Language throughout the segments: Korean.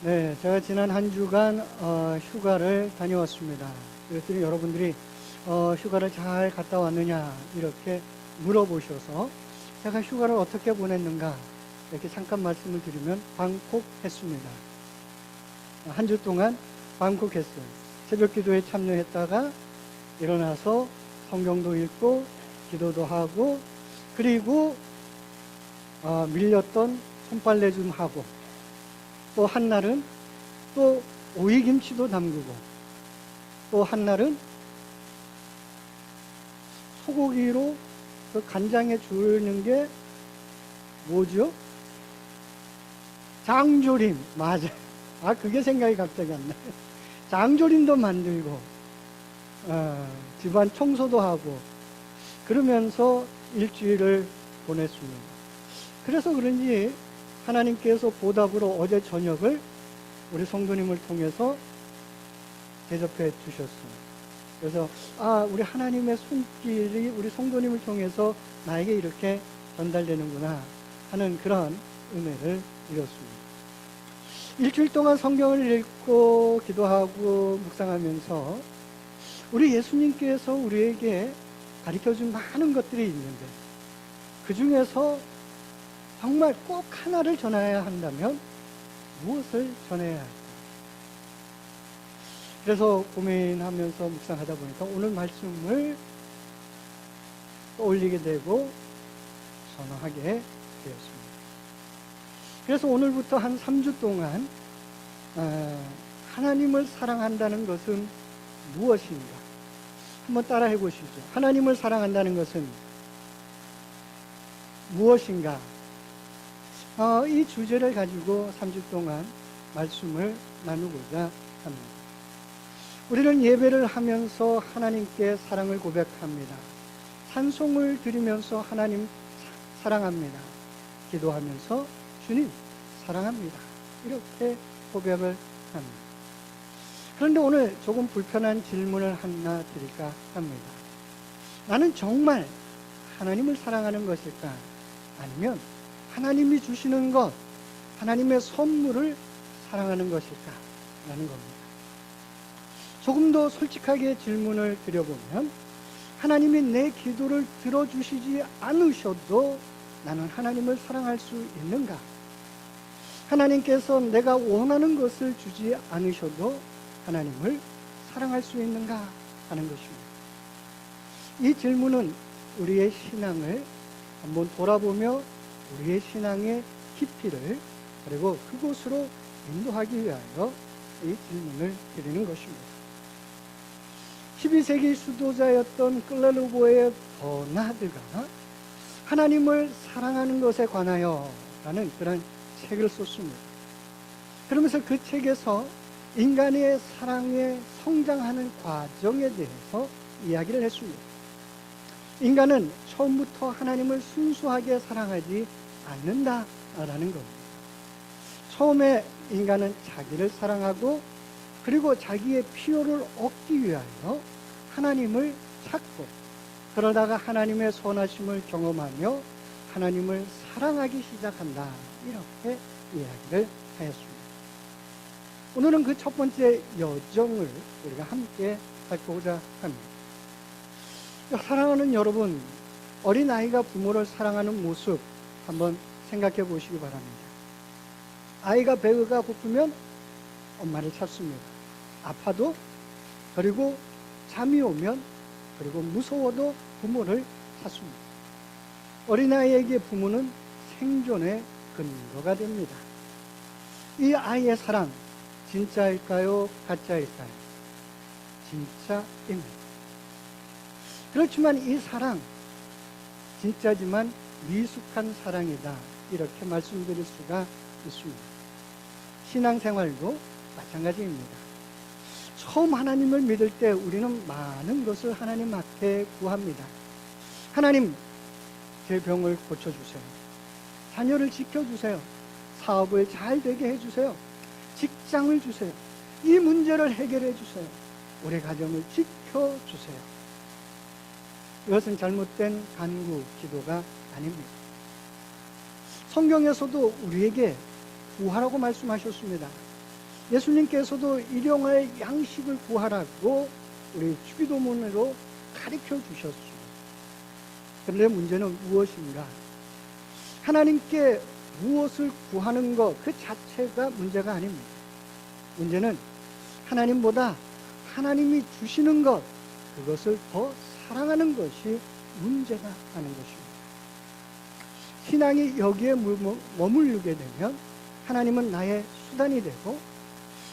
네, 제가 지난 한 주간 휴가를 다녀왔습니다. 그랬더니 여러분들이 휴가를 잘 갔다 왔느냐 이렇게 물어보셔서 제가 휴가를 어떻게 보냈는가 이렇게 잠깐 말씀을 드리면 방콕했습니다. 한 주 동안 방콕했어요. 새벽 기도에 참여했다가 일어나서 성경도 읽고 기도도 하고 그리고 밀렸던 손빨래 좀 하고 또 한날은 또 오이김치도 담그고 또 한날은 소고기로 그 간장에 주는 게 뭐죠? 장조림. 맞아. 그게 생각이 갑자기 안 나요. 장조림도 만들고 집안 청소도 하고 그러면서 일주일을 보냈습니다. 그래서 그런지 하나님께서 보답으로 어제 저녁을 우리 성도님을 통해서 대접해 주셨어요. 그래서 우리 하나님의 손길이 우리 성도님을 통해서 나에게 이렇게 전달되는구나 하는 그런 은혜를 이뤘습니다. 일주일 동안 성경을 읽고 기도하고 묵상하면서 우리 예수님께서 우리에게 가르쳐준 많은 것들이 있는데 그 중에서 정말 꼭 하나를 전해야 한다면 무엇을 전해야 할까? 그래서 고민하면서 묵상하다 보니까 오늘 말씀을 떠올리게 되고 선호하게 되었습니다. 그래서 오늘부터 한 3주 동안 하나님을 사랑한다는 것은 무엇인가? 한번 따라해 보시죠. 하나님을 사랑한다는 것은 무엇인가? 이 주제를 가지고 3주 동안 말씀을 나누고자 합니다. 우리는 예배를 하면서 하나님께 사랑을 고백합니다. 찬송을 드리면서 하나님 사랑합니다. 기도하면서 주님 사랑합니다. 이렇게 고백을 합니다. 그런데 오늘 조금 불편한 질문을 하나 드릴까 합니다. 나는 정말 하나님을 사랑하는 것일까? 아니면 하나님이 주시는 것, 하나님의 선물을 사랑하는 것일까? 라는 겁니다. 조금 더 솔직하게 질문을 드려보면 하나님이 내 기도를 들어주시지 않으셔도 나는 하나님을 사랑할 수 있는가? 하나님께서 내가 원하는 것을 주지 않으셔도 하나님을 사랑할 수 있는가 하는 것입니다. 이 질문은 우리의 신앙을 한번 돌아보며 우리의 신앙의 깊이를 그리고 그곳으로 인도하기 위하여 이 질문을 드리는 것입니다. 12세기 수도자였던 클레르보의 버나드가 하나님을 사랑하는 것에 관하여 라는 그런 책을 썼습니다. 그러면서 그 책에서 인간의 사랑에 성장하는 과정에 대해서 이야기를 했습니다. 인간은 처음부터 하나님을 순수하게 사랑하지 않는다라는 겁니다. 처음에 인간은 자기를 사랑하고 그리고 자기의 필요를 얻기 위하여 하나님을 찾고 그러다가 하나님의 선하심을 경험하며 하나님을 사랑하기 시작한다. 이렇게 이야기를 하였습니다. 오늘은 그 첫 번째 여정을 우리가 함께 살펴보자 합니다. 사랑하는 여러분, 어린아이가 부모를 사랑하는 모습 한번 생각해 보시기 바랍니다. 아이가 배가 고프면 엄마를 찾습니다. 아파도 그리고 잠이 오면 그리고 무서워도 부모를 찾습니다. 어린아이에게 부모는 생존의 근거가 됩니다. 이 아이의 사랑 진짜일까요? 가짜일까요? 진짜입니다. 그렇지만 이 사랑 진짜지만 미숙한 사랑이다 이렇게 말씀드릴 수가 있습니다. 신앙생활도 마찬가지입니다. 처음 하나님을 믿을 때 우리는 많은 것을 하나님 앞에 구합니다. 하나님, 제 병을 고쳐주세요. 자녀를 지켜주세요. 사업을 잘 되게 해주세요. 직장을 주세요. 이 문제를 해결해 주세요. 우리 가정을 지켜주세요. 이것은 잘못된 간구 기도가 아닙니다. 성경에서도 우리에게 구하라고 말씀하셨습니다. 예수님께서도 일용할 양식을 구하라고 우리 주기도문으로 가르쳐 주셨습니다. 그런데 문제는 무엇인가? 하나님께 무엇을 구하는 것 그 자체가 문제가 아닙니다. 문제는 하나님보다 하나님이 주시는 것, 그것을 더 사랑하는 것이 문제가 하는 것입니다. 신앙이 여기에 머무르게 되면 하나님은 나의 수단이 되고,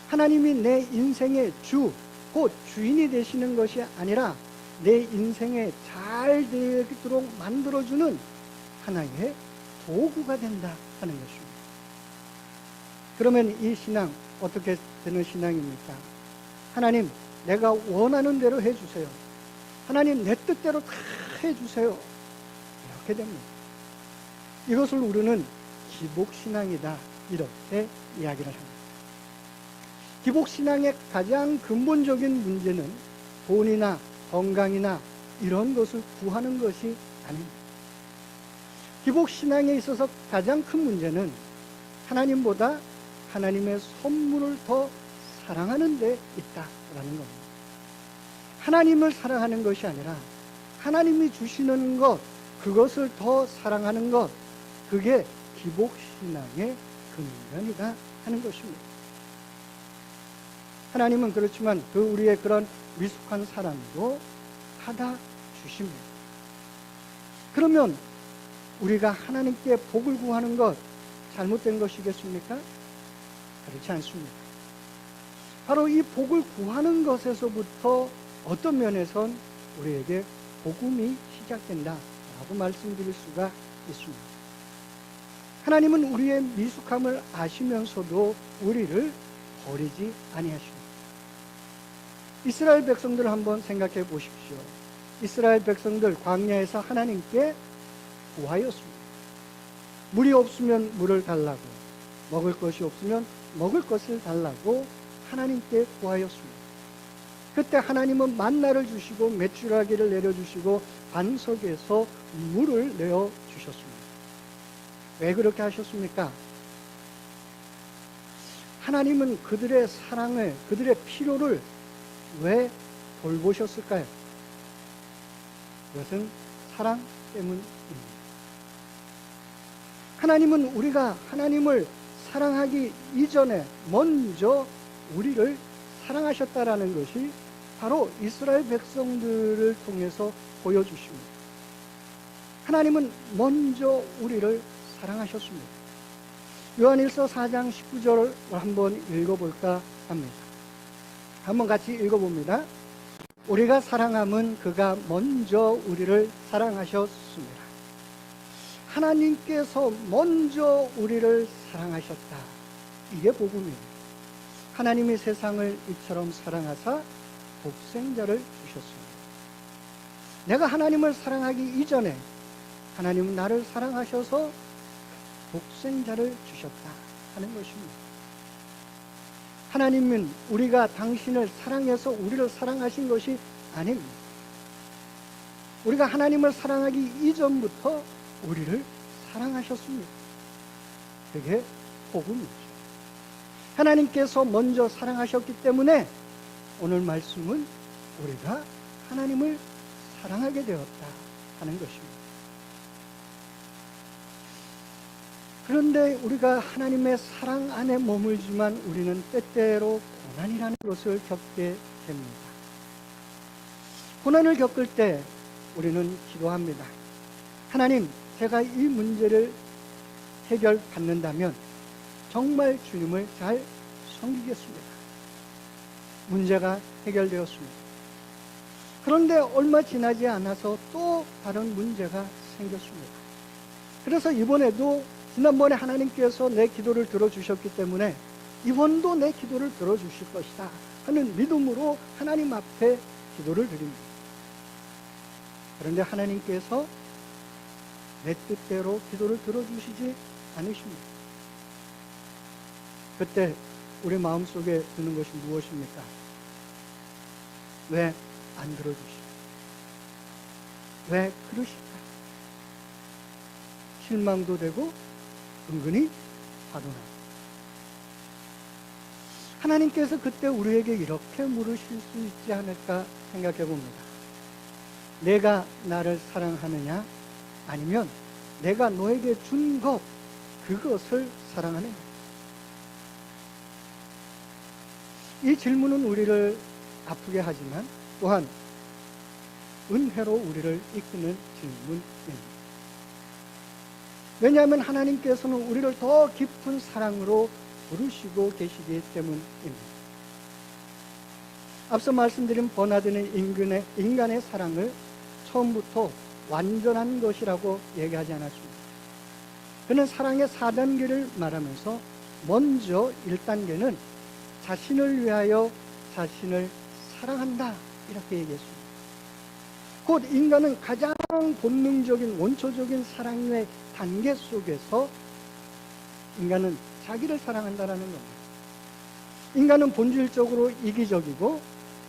하나님이 내 인생의 주, 곧 주인이 되시는 것이 아니라 내 인생에 잘 되도록 만들어주는 하나의 도구가 된다 하는 것입니다. 그러면 이 신앙 어떻게 되는 신앙입니까? 하나님, 내가 원하는 대로 해주세요. 하나님, 내 뜻대로 다 해주세요. 이렇게 됩니다. 이것을 우리는 기복신앙이다, 이렇게 이야기를 합니다. 기복신앙의 가장 근본적인 문제는 돈이나 건강이나 이런 것을 구하는 것이 아닙니다. 기복신앙에 있어서 가장 큰 문제는 하나님보다 하나님의 선물을 더 사랑하는 데 있다라는 겁니다. 하나님을 사랑하는 것이 아니라 하나님이 주시는 것, 그것을 더 사랑하는 것, 그게 기복신앙의 근간이다 하는 것입니다. 하나님은 그렇지만 그 우리의 그런 미숙한 사랑도 받아 주십니다. 그러면 우리가 하나님께 복을 구하는 것 잘못된 것이겠습니까? 그렇지 않습니다. 바로 이 복을 구하는 것에서부터 어떤 면에선 우리에게 복음이 시작된다라고 말씀드릴 수가 있습니다. 하나님은 우리의 미숙함을 아시면서도 우리를 버리지 아니하십니다. 이스라엘 백성들을 한번 생각해 보십시오. 이스라엘 백성들 광야에서 하나님께 구하였습니다. 물이 없으면 물을 달라고, 먹을 것이 없으면 먹을 것을 달라고 하나님께 구하였습니다. 그때 하나님은 만나를 주시고 메추라기를 내려주시고 반석에서 물을 내어주셨습니다. 왜 그렇게 하셨습니까? 하나님은 그들의 사랑을, 그들의 필요를 왜 돌보셨을까요? 그것은 사랑 때문입니다. 하나님은 우리가 하나님을 사랑하기 이전에 먼저 우리를 사랑하셨다라는 것이 바로 이스라엘 백성들을 통해서 보여주십니다. 하나님은 먼저 우리를 사랑하셨습니다. 요한일서 4장 19절을 한번 읽어볼까 합니다. 한번 같이 읽어봅니다. 우리가 사랑함은 그가 먼저 우리를 사랑하셨습니다. 하나님께서 먼저 우리를 사랑하셨다. 이게 복음입니다. 하나님이 세상을 이처럼 사랑하사 독생자를 주셨습니다. 내가 하나님을 사랑하기 이전에 하나님은 나를 사랑하셔서 독생자를 주셨다 하는 것입니다. 하나님은 우리가 당신을 사랑해서 우리를 사랑하신 것이 아닙니다. 우리가 하나님을 사랑하기 이전부터 우리를 사랑하셨습니다. 그게 복음이죠. 하나님께서 먼저 사랑하셨기 때문에 오늘 말씀은 우리가 하나님을 사랑하게 되었다 하는 것입니다. 그런데 우리가 하나님의 사랑 안에 머물지만 우리는 때때로 고난이라는 것을 겪게 됩니다. 고난을 겪을 때 우리는 기도합니다. 하나님, 제가 이 문제를 해결받는다면 정말 주님을 잘 섬기겠습니다. 문제가 해결되었습니다. 그런데 얼마 지나지 않아서 또 다른 문제가 생겼습니다. 그래서 이번에도 지난번에 하나님께서 내 기도를 들어주셨기 때문에 이번도 내 기도를 들어주실 것이다 하는 믿음으로 하나님 앞에 기도를 드립니다. 그런데 하나님께서 내 뜻대로 기도를 들어주시지 않으십니다. 그때 우리 마음속에 드는 것이 무엇입니까? 왜 안 들어주실까? 왜 그러실까? 실망도 되고 은근히 화도 나고. 하나님께서 그때 우리에게 이렇게 물으실 수 있지 않을까 생각해 봅니다. 내가 나를 사랑하느냐? 아니면 내가 너에게 준 것, 그것을 사랑하느냐? 이 질문은 우리를 아프게 하지만 또한 은혜로 우리를 이끄는 질문입니다. 왜냐하면 하나님께서는 우리를 더 깊은 사랑으로 부르시고 계시기 때문입니다. 앞서 말씀드린 버나드는 인간의 사랑을 처음부터 완전한 것이라고 얘기하지 않았습니다. 그는 사랑의 4단계를 말하면서 먼저 1단계는 자신을 위하여 자신을 사랑한다, 이렇게 얘기했습니다. 곧 인간은 가장 본능적인 원초적인 사랑의 단계 속에서 인간은 자기를 사랑한다는 겁니다. 인간은 본질적으로 이기적이고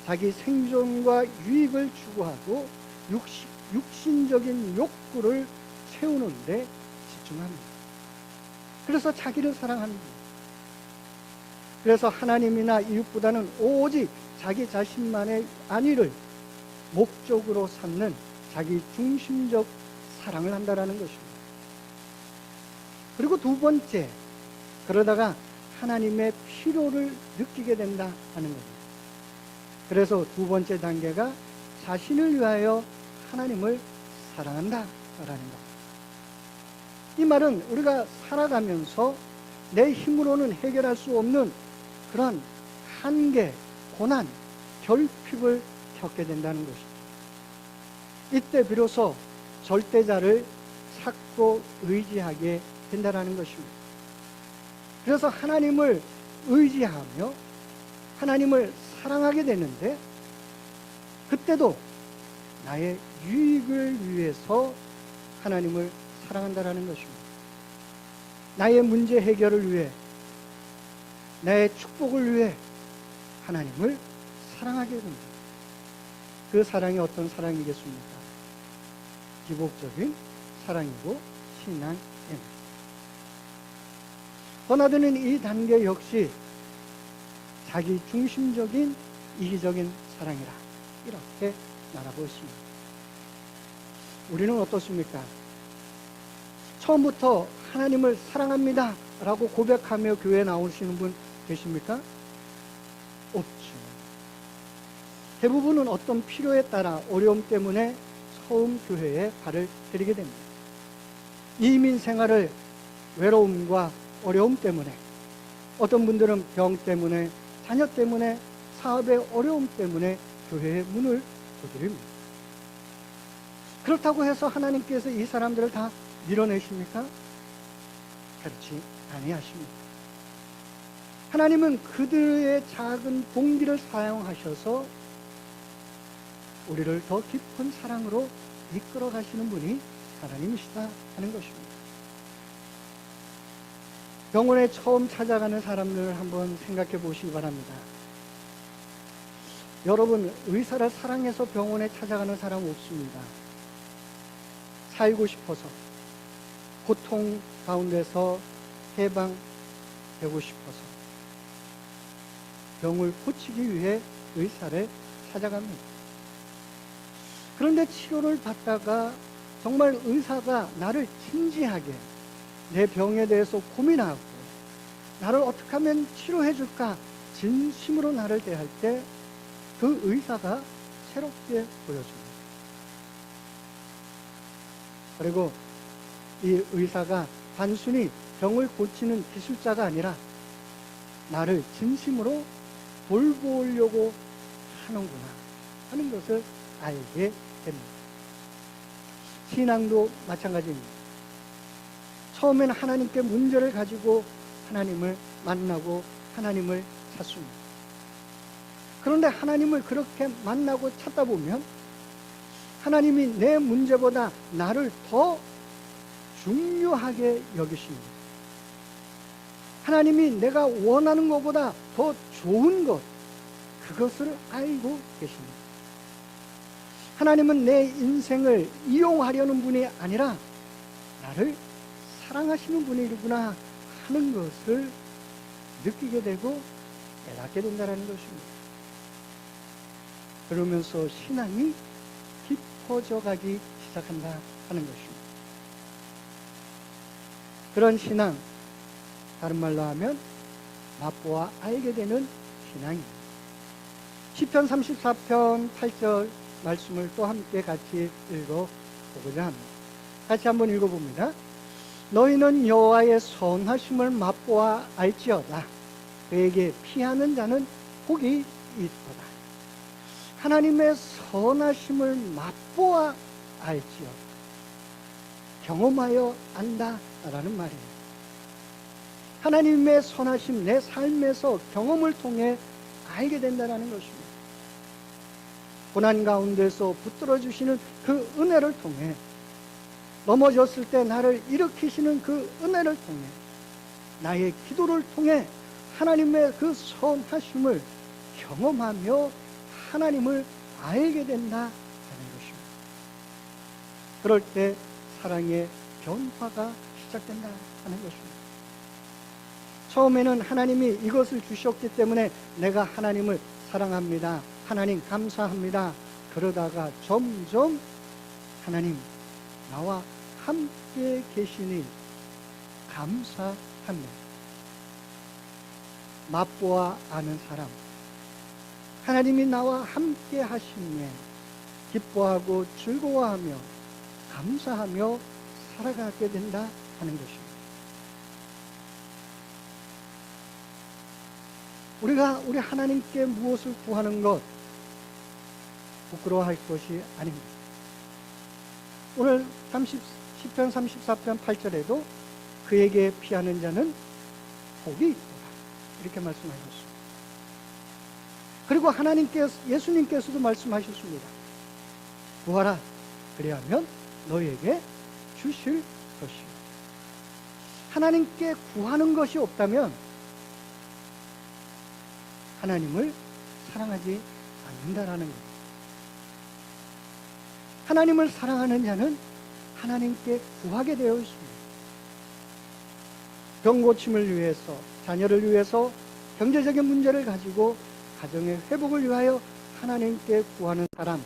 자기 생존과 유익을 추구하고 육신적인 욕구를 채우는 데 집중합니다. 그래서 자기를 사랑합니다. 그래서 하나님이나 이웃보다는 오직 자기 자신만의 안위를 목적으로 삼는 자기 중심적 사랑을 한다는 것입니다. 그리고 두 번째, 그러다가 하나님의 필요를 느끼게 된다 하는 겁니다. 그래서 두 번째 단계가 자신을 위하여 하나님을 사랑한다 라는 겁니다. 이 말은 우리가 살아가면서 내 힘으로는 해결할 수 없는 그런 한계, 고난, 결핍을 겪게 된다는 것입니다. 이때 비로소 절대자를 찾고 의지하게 된다는 것입니다. 그래서 하나님을 의지하며 하나님을 사랑하게 되는데, 그때도 나의 유익을 위해서 하나님을 사랑한다는 것입니다. 나의 문제 해결을 위해, 나의 축복을 위해 하나님을 사랑하게 됩니다. 그 사랑이 어떤 사랑이겠습니까? 기복적인 사랑이고 신앙입니다. 버나드는 이 단계 역시 자기 중심적인 이기적인 사랑이라 이렇게 말하고 있습니다. 우리는 어떻습니까? 처음부터 하나님을 사랑합니다 라고 고백하며 교회에 나오시는 분 계십니까? 없죠. 대부분은 어떤 필요에 따라 어려움 때문에 처음 교회에 발을 들이게 됩니다. 이민 생활을 외로움과 어려움 때문에, 어떤 분들은 병 때문에, 자녀 때문에, 사업의 어려움 때문에 교회의 문을 두드립니다. 그렇다고 해서 하나님께서 이 사람들을 다 밀어내십니까? 그렇지 아니하십니다. 하나님은 그들의 작은 동기를 사용하셔서 우리를 더 깊은 사랑으로 이끌어 가시는 분이 하나님이시다 하는 것입니다. 병원에 처음 찾아가는 사람들을 한번 생각해 보시기 바랍니다. 여러분, 의사를 사랑해서 병원에 찾아가는 사람 없습니다. 살고 싶어서, 고통 가운데서 해방되고 싶어서, 병을 고치기 위해 의사를 찾아갑니다. 그런데 치료를 받다가 정말 의사가 나를 진지하게 내 병에 대해서 고민하고 나를 어떻게 하면 치료해 줄까 진심으로 나를 대할 때 그 의사가 새롭게 보여줍니다. 그리고 이 의사가 단순히 병을 고치는 기술자가 아니라 나를 진심으로 돌보려고 하는구나 하는 것을 알게 됩니다. 신앙도 마찬가지입니다. 처음에는 하나님께 문제를 가지고 하나님을 만나고 하나님을 찾습니다. 그런데 하나님을 그렇게 만나고 찾다 보면 하나님이 내 문제보다 나를 더 중요하게 여기십니다. 하나님이 내가 원하는 것보다 더 좋은 것, 그것을 알고 계십니다. 하나님은 내 인생을 이용하려는 분이 아니라 나를 사랑하시는 분이구나 하는 것을 느끼게 되고 깨닫게 된다는 것입니다. 그러면서 신앙이 깊어져 가기 시작한다 하는 것입니다. 그런 신앙, 다른 말로 하면 맛보아 알게 되는 신앙입니다. 시편 34편 8절 말씀을 또 함께 같이 읽어보고자 합니다. 같이 한번 읽어봅니다. 너희는 여호와의 선하심을 맛보아 알지어다. 그에게 피하는 자는 복이 있도다. 하나님의 선하심을 맛보아 알지어다. 경험하여 안다라는 말이에요. 하나님의 선하심, 내 삶에서 경험을 통해 알게 된다는 것입니다. 고난 가운데서 붙들어 주시는 그 은혜를 통해, 넘어졌을 때 나를 일으키시는 그 은혜를 통해, 나의 기도를 통해 하나님의 그 선하심을 경험하며 하나님을 알게 된다는 것입니다. 그럴 때 사랑의 변화가 시작된다 하는 것입니다. 처음에는 하나님이 이것을 주셨기 때문에 내가 하나님을 사랑합니다. 하나님 감사합니다. 그러다가 점점 하나님 나와 함께 계시니 감사합니다. 맛보아 아는 사람, 하나님이 나와 함께 하시니 기뻐하고 즐거워하며 감사하며 살아가게 된다 하는 것입니다. 우리가 우리 하나님께 무엇을 구하는 것 부끄러워할 것이 아닙니다. 오늘 시편 34편 8절에도 그에게 피하는 자는 복이 있도다 이렇게 말씀하셨습니다. 그리고 예수님께서도 말씀하셨습니다. 구하라, 그리하면 너희에게 주실 것이요. 하나님께 구하는 것이 없다면 하나님을 사랑하지 않는다라는 거예요. 하나님을 사랑하는 자는 하나님께 구하게 되어 있습니다. 병 고침을 위해서, 자녀를 위해서, 경제적인 문제를 가지고 가정의 회복을 위하여 하나님께 구하는 사람,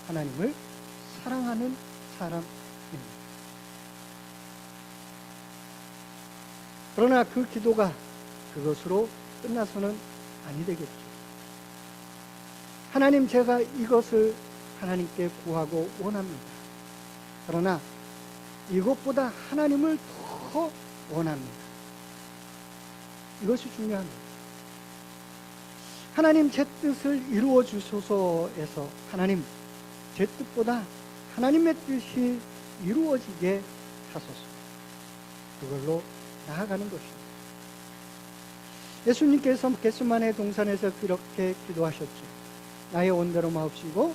하나님을 사랑하는 사람입니다. 그러나 그 기도가 그것으로 끝나서는 아니 되겠죠. 하나님, 제가 이것을 하나님께 구하고 원합니다. 그러나 이것보다 하나님을 더 원합니다. 이것이 중요합니다. 하나님, 제 뜻을 이루어 주소서에서 하나님, 제 뜻보다 하나님의 뜻이 이루어지게 하소서. 그걸로 나아가는 것입니다. 예수님께서 겟세마네 동산에서 그렇게 기도하셨죠. 나의 원대로 마옵시고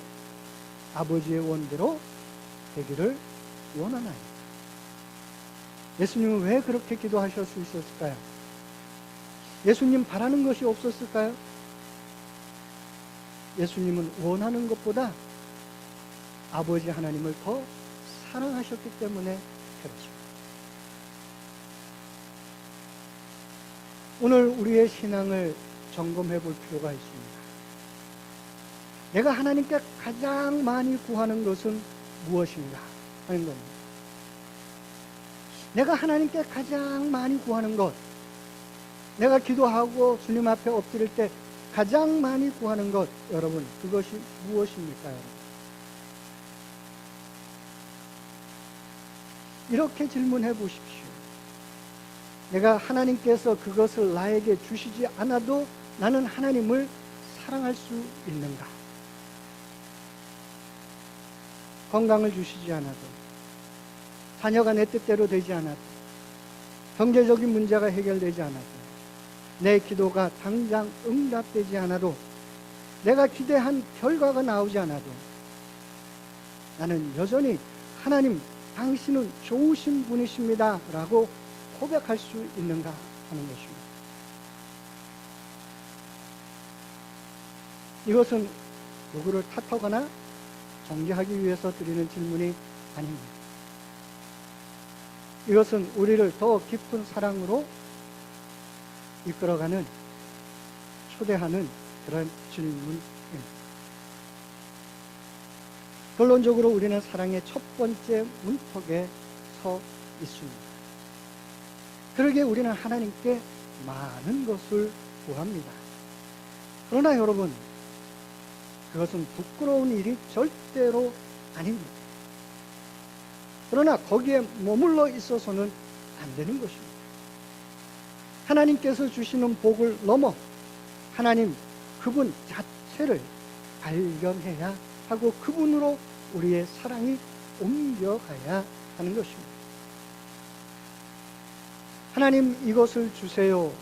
아버지의 원대로 되기를 원하나이다. 예수님은 왜 그렇게 기도하실 수 있었을까요? 예수님 바라는 것이 없었을까요? 예수님은 원하는 것보다 아버지 하나님을 더 사랑하셨기 때문에 그렇습니다. 오늘 우리의 신앙을 점검해 볼 필요가 있습니다. 내가 하나님께 가장 많이 구하는 것은 무엇인가 하는 겁니다. 내가 하나님께 가장 많이 구하는 것, 내가 기도하고 주님 앞에 엎드릴 때 가장 많이 구하는 것, 여러분, 그것이 무엇입니까? 여러분? 이렇게 질문해 보십시오. 내가 하나님께서 그것을 나에게 주시지 않아도 나는 하나님을 사랑할 수 있는가? 건강을 주시지 않아도, 자녀가 내 뜻대로 되지 않아도, 경제적인 문제가 해결되지 않아도, 내 기도가 당장 응답되지 않아도, 내가 기대한 결과가 나오지 않아도 나는 여전히 하나님, 당신은 좋으신 분이십니다 라고 고백할 수 있는가 하는 것입니다. 이것은 누구를 탓하거나 정죄하기 위해서 드리는 질문이 아닙니다. 이것은 우리를 더 깊은 사랑으로 이끌어가는 초대하는 그런 질문입니다. 결론적으로 우리는 사랑의 첫 번째 문턱에 서 있습니다. 그러기에 우리는 하나님께 많은 것을 구합니다. 그러나 여러분, 그것은 부끄러운 일이 절대로 아닙니다. 그러나 거기에 머물러 있어서는 안 되는 것입니다. 하나님께서 주시는 복을 넘어 하나님 그분 자체를 발견해야 하고 그분으로 우리의 사랑이 옮겨가야 하는 것입니다. 하나님 이것을 주세요.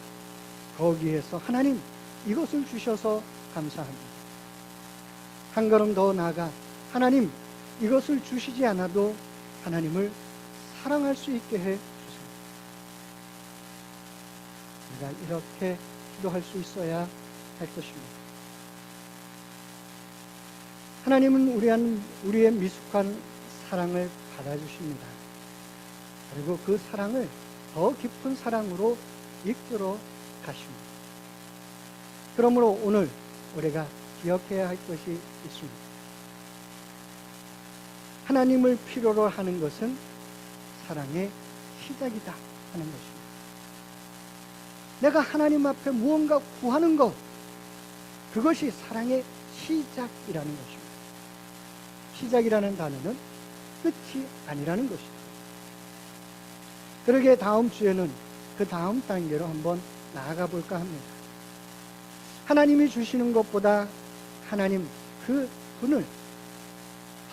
거기에서 하나님 이것을 주셔서 감사합니다. 한 걸음 더 나아가 하나님 이것을 주시지 않아도 하나님을 사랑할 수 있게 해 주세요. 우리가 이렇게 기도할 수 있어야 할 것입니다. 하나님은 우리의 미숙한 사랑을 받아주십니다. 그리고 그 사랑을 더 깊은 사랑으로 이끌어 가십니다. 그러므로 오늘 우리가 기억해야 할 것이 있습니다. 하나님을 필요로 하는 것은 사랑의 시작이다 하는 것입니다. 내가 하나님 앞에 무언가 구하는 것, 그것이 사랑의 시작이라는 것입니다. 시작이라는 단어는 끝이 아니라는 것이죠. 그러기에 다음 주에는 그 다음 단계로 한번 나아가 볼까 합니다. 하나님이 주시는 것보다 하나님 그 분을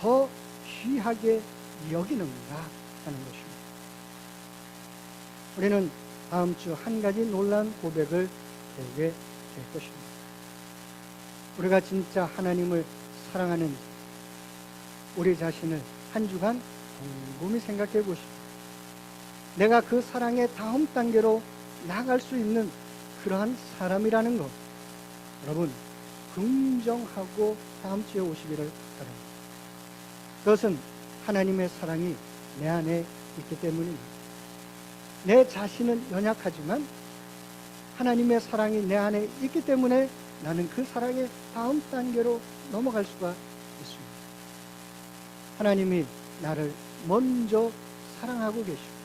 더 귀하게 여기는가 하는 것입니다. 우리는 다음 주 한 가지 놀라운 고백을 배우게 될 것입니다. 우리가 진짜 하나님을 사랑하는지 우리 자신을 한 주간 곰곰이 생각해 보십시오. 내가 그 사랑의 다음 단계로 나갈 수 있는 그러한 사람이라는 것, 여러분 긍정하고 다음 주에 오시기를 바랍니다. 그것은 하나님의 사랑이 내 안에 있기 때문입니다. 내 자신은 연약하지만 하나님의 사랑이 내 안에 있기 때문에 나는 그 사랑의 다음 단계로 넘어갈 수가 있습니다. 하나님이 나를 먼저 사랑하고 계시고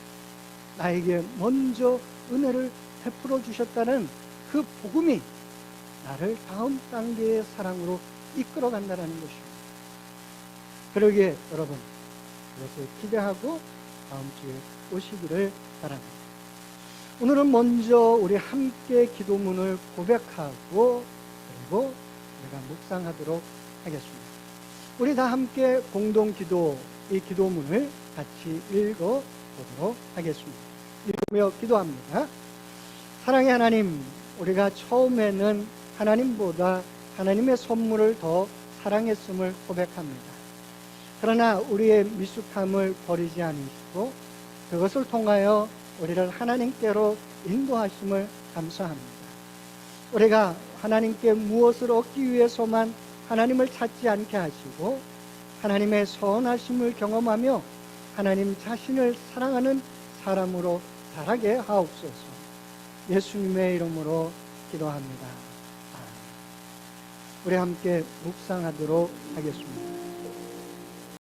나에게 먼저 은혜를 베풀어 주셨다는 그 복음이 나를 다음 단계의 사랑으로 이끌어 간다는 것입니다. 그러기에 여러분 그것을 기대하고 다음 주에 오시기를 바랍니다. 오늘은 먼저 우리 함께 기도문을 고백하고 그리고 우리가 묵상하도록 하겠습니다. 우리 다 함께 공동 기도, 이 기도문을 같이 읽어 보도록 하겠습니다. 읽으며 기도합니다. 사랑의 하나님, 우리가 처음에는 하나님보다 하나님의 선물을 더 사랑했음을 고백합니다. 그러나 우리의 미숙함을 버리지 않으시고 그것을 통하여 우리를 하나님께로 인도하심을 감사합니다. 우리가 하나님께 무엇을 얻기 위해서만 하나님을 찾지 않게 하시고 하나님의 선하심을 경험하며 하나님 자신을 사랑하는 사람으로 자라게 하옵소서. 예수님의 이름으로 기도합니다. 우리 함께 묵상하도록 하겠습니다.